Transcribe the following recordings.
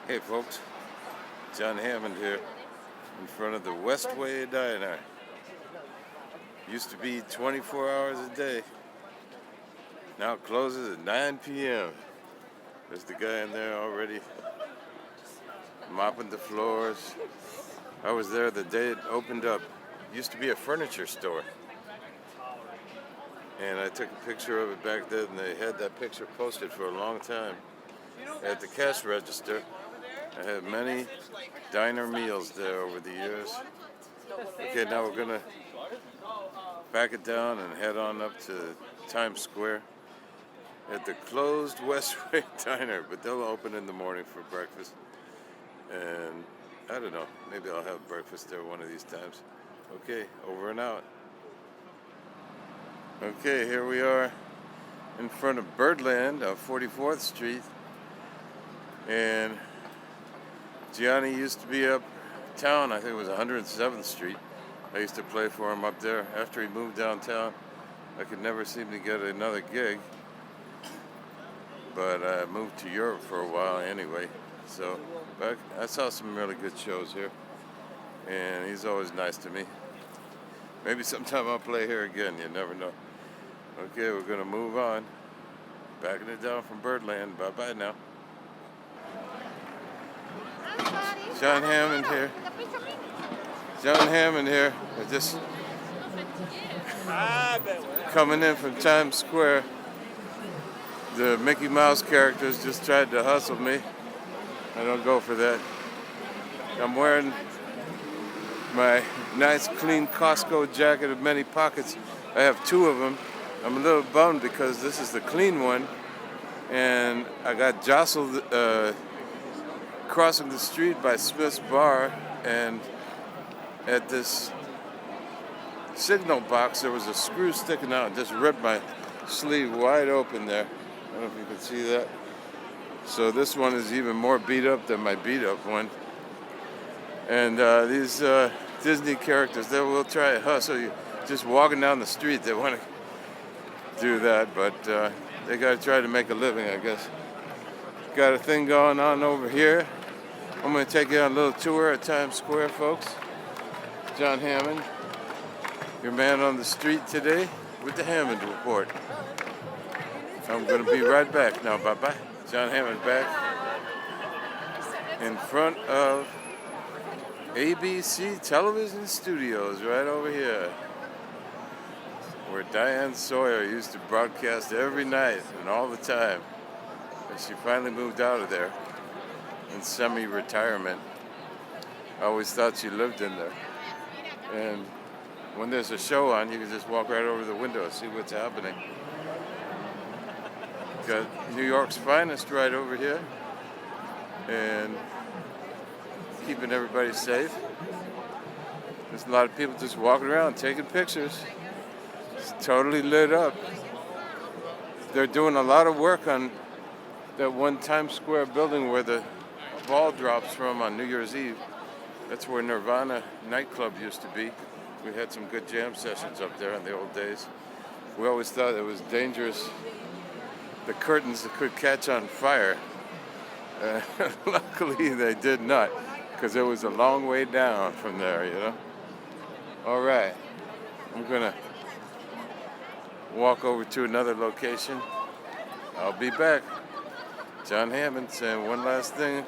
Hey folks, Jon Hammond here in front of the Westway Diner. Used to be 24 hours a day. Now it closes at 9 p.m. There's the guy in there already mopping the floors. I was there the day it opened up. Used to be a furniture store. And I took a picture of it back then, and they had that picture posted for a long time at the cash register. I had many diner meals there over the years. Okay, now we're gonna back it down and head on up to Times Square at the closed Westway Diner, but they'll open in the morning for breakfast. And I don't know, maybe I'll have breakfast there one of these times. Okay, over and out. Okay, here we are in front of Birdland on 44th Street. And Gianni used to be uptown, I think it was 107th Street. I used to play for him up there. After he moved downtown, I could never seem to get another gig. But I moved to Europe for a while anyway. So I saw some really good shows here. And he's always nice to me. Maybe sometime I'll play here again, you never know. Okay, we're gonna move on. Backing it down from Birdland. Bye-bye now. Jon Hammond here. Jon Hammond here. I just coming in from Times Square. The Mickey Mouse characters just tried to hustle me. I don't go for that. I'm wearing my nice clean Costco jacket of many pockets. I have two of them. I'm a little bummed because this is the clean one, and I got jostled crossing the street by Smith's Bar, and at this signal box there was a screw sticking out and just ripped my sleeve wide open there. I don't know if you can see that. So this one is even more beat up than my beat up one. And these Disney characters, they will try to hustle you just walking down the street. They want to do that, but they got to try to make a living, I guess. Got a thing going on over here. I'm going to take you on a little tour at Times Square, folks. Jon Hammond, your man on the street today with the Hammond Report. I'm going to be right back now. Bye-bye. Jon Hammond back in front of ABC Television Studios right over here, where Diane Sawyer used to broadcast every night and all the time. And she finally moved out of there in semi-retirement. I always thought she lived in there. And when there's a show on, you can just walk right over the window and see what's happening. Got New York's finest right over here, and keeping everybody safe. There's a lot of people just walking around taking pictures. It's totally lit up. They're doing a lot of work on that one Times Square building where the ball drops from on New Year's Eve. That's where Nirvana nightclub used to be. We had some good jam sessions up there in the old days. We always thought it was dangerous. The curtains could catch on fire. Luckily they did not, because it was a long way down from there, you know. All right, I'm gonna walk over to another location. I'll be back. Jon Hammond saying one last thing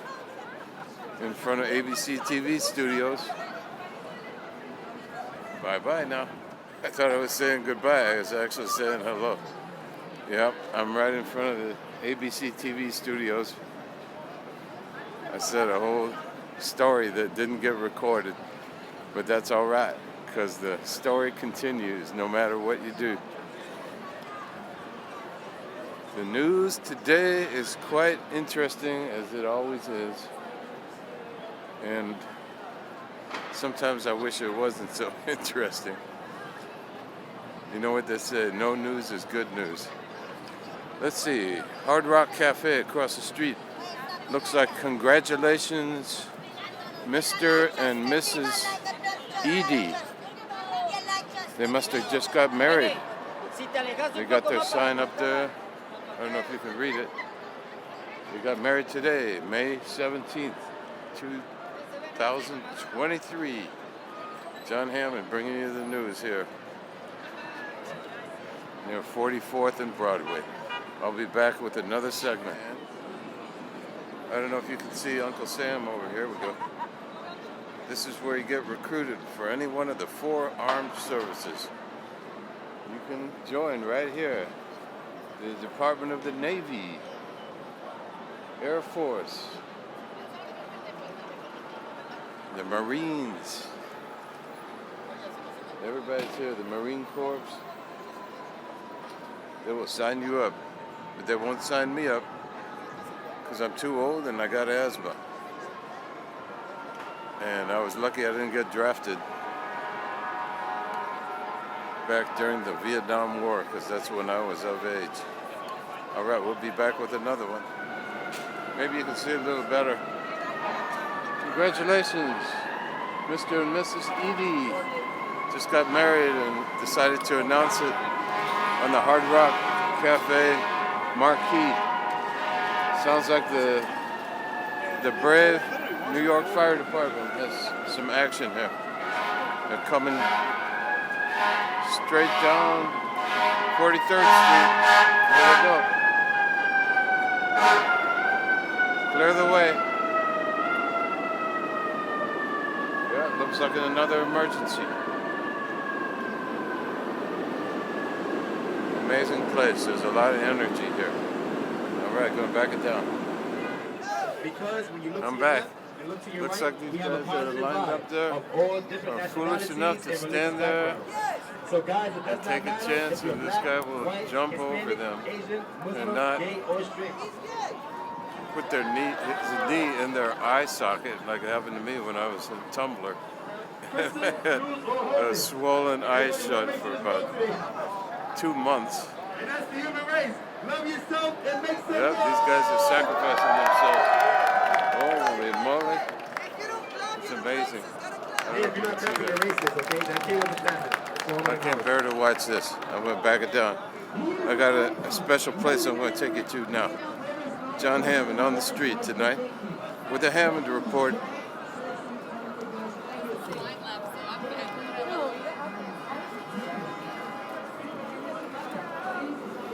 in front of ABC TV studios. Bye-bye now. I thought I was saying goodbye. I was actually saying hello. Yep, I'm right in front of the ABC TV studios. I said a whole story that didn't get recorded, but that's all right, because the story continues no matter what you do. The news today is quite interesting, as it always is. And sometimes I wish it wasn't so interesting. You know what they say, no news is good news. Let's see, Hard Rock Cafe across the street. Looks like congratulations, Mr. and Mrs. Edie. They must have just got married. They got their sign up there. I don't know if you can read it. We got married today, May 17th, 2023. Jon Hammond bringing you the news here near 44th and Broadway. I'll be back with another segment. I don't know if you can see Uncle Sam over here. We go. This is where you get recruited for any one of the 4 armed services. You can join right here. The Department of the Navy, Air Force, the Marines. Everybody's here. The Marine Corps. They will sign you up, but they won't sign me up because I'm too old and I got asthma. And I was lucky I didn't get drafted back during the Vietnam War, because that's when I was of age. All right, we'll be back with another one. Maybe you can see a little better. Congratulations, Mr. and Mrs. Edie. Just got married and decided to announce it on the Hard Rock Cafe marquee. Sounds like the brave New York Fire Department has some action here. They're coming straight down 43rd Street. There we go. Clear the way. Yeah, it looks like another emergency. Amazing place. There's a lot of energy here. All right, going back it down. Because when you look I'm to back. your left, and Looks right, like these we have a guys that are positive lined vibe up there of all different are foolish enough to nationalities and stand there religious So guys, it does and take not a matter chance if you're and this black, guy will white, jump Hispanic, over them Asian, Muslim, and not gay, or straight. put their knee in their eye socket, like it happened to me when I was in Tumblr. A swollen eye shut for about 2 months. And that's the human race. Love yourself and make some Yep, these guys are sacrificing themselves. Holy moly. It's amazing. I don't know Hey, if if you you're can not see tracking that. the racist, okay? That came with the standard. I can't bear to watch this. I'm going to back it down. I got a special place I'm going to take you to now. Jon Hammond on the street tonight with the Hammond Report.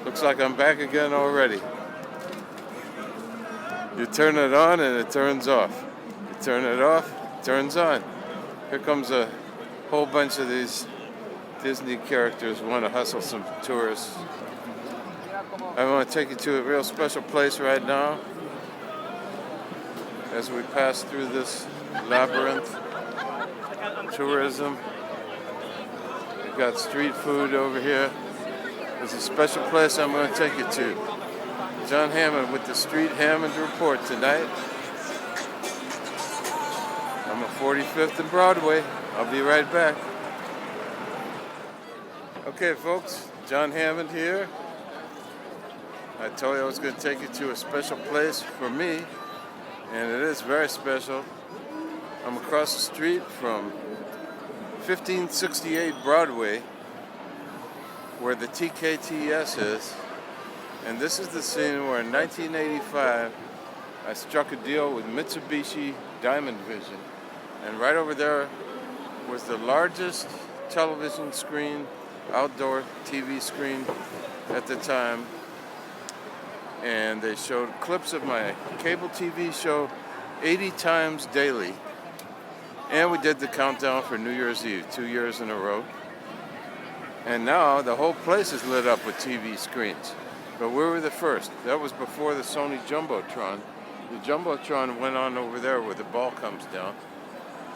Looks like I'm back again already. You turn it on and it turns off. You turn it off, it turns on. Here comes a whole bunch of these Disney characters who want to hustle some tourists. I want to take you to a real special place right now as we pass through this labyrinth. Tourism. We've got street food over here. There's a special place I'm going to take you to. Jon Hammond with the Street Hammond Report tonight. I'm at 45th and Broadway. I'll be right back. Okay, folks, Jon Hammond here. I told you I was going to take you to a special place for me, and it is very special. I'm across the street from 1568 Broadway, where the TKTS is, and this is the scene where in 1985 I struck a deal with Mitsubishi Diamond Vision, and right over there was the largest television screen, outdoor TV screen at the time, and they showed clips of my cable TV show 80 times daily, and we did the countdown for New Year's Eve 2 years in a row. And now the whole place is lit up with TV screens. But we were the first. That was before the Sony Jumbotron. The Jumbotron went on over there where the ball comes down.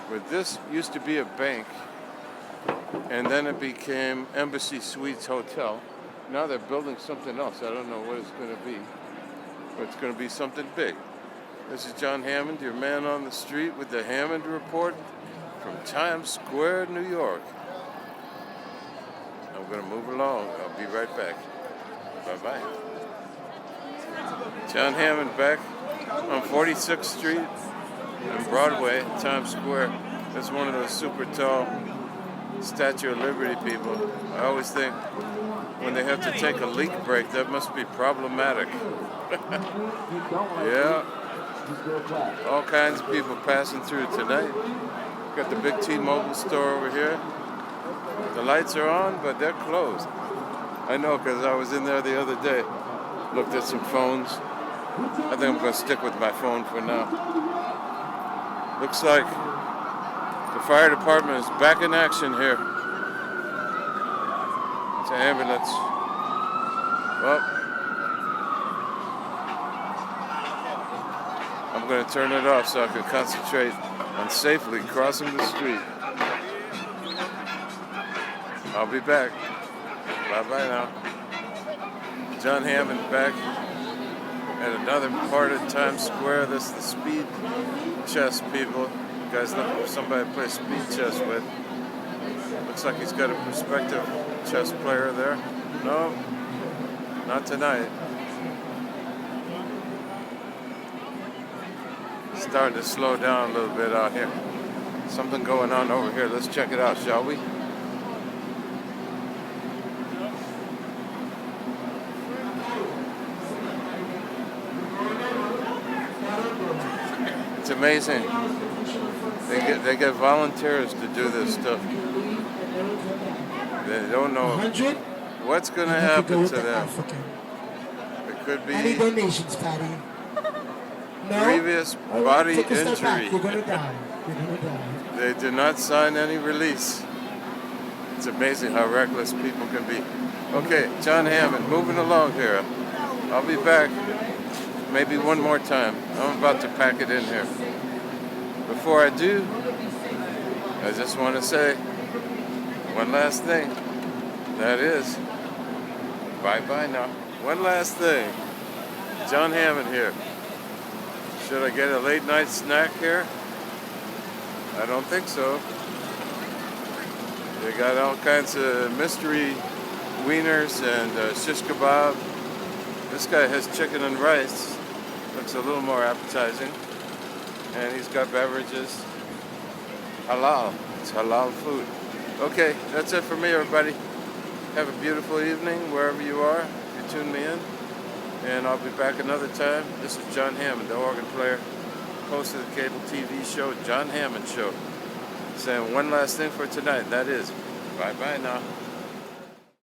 But this used to be a bank, and then it became Embassy Suites Hotel. Now they're building something else. I don't know what it's going to be, but it's going to be something big. This is Jon Hammond, your man on the street with the Hammond Report from Times Square, New York. I'm going to move along. I'll be right back. Bye-bye. Jon Hammond back on 46th Street and Broadway, Times Square. That's one of those super tall Statue of Liberty people. I always think when they have to take a leak break, that must be problematic. Yeah, all kinds of people passing through tonight. Got the big T-Mobile store over here. The lights are on, but they're closed. I know, because I was in there the other day. Looked at some phones. I think I'm going to stick with my phone for now. Looks like the fire department is back in action here. It's an ambulance. Well, I'm going to turn it off so I can concentrate on safely crossing the street. I'll be back. Bye-bye now. Jon Hammond back at another part of Times Square. This is the speed chess people. You guys looking for somebody to play speed chess with. Looks like he's got a prospective chess player there. No, not tonight. Starting to slow down a little bit out here. Something going on over here. Let's check it out, shall we? It's amazing. They get volunteers to do this stuff. They don't know what's going to happen to them. It could be any donations, Patty. No? Grievous body Take a step back. injury. You're gonna die. You're gonna die. They did not sign any release. It's amazing how reckless people can be. Okay, Jon Hammond, moving along here. I'll be back maybe one more time. I'm about to pack it in here. Before I do, I just want to say one last thing. That is, bye-bye now. One last thing. Jon Hammond here. Should I get a late night snack here? I don't think so. They got all kinds of mystery wieners and shish kebab. This guy has chicken and rice. Looks a little more appetizing. And he's got beverages. Halal. It's halal food. Okay, that's it for me, everybody. Have a beautiful evening wherever you are. You tune me in. And I'll be back another time. This is Jon Hammond, the organ player, host of the cable TV show, Jon Hammond Show. Saying one last thing for tonight. That is, bye-bye now.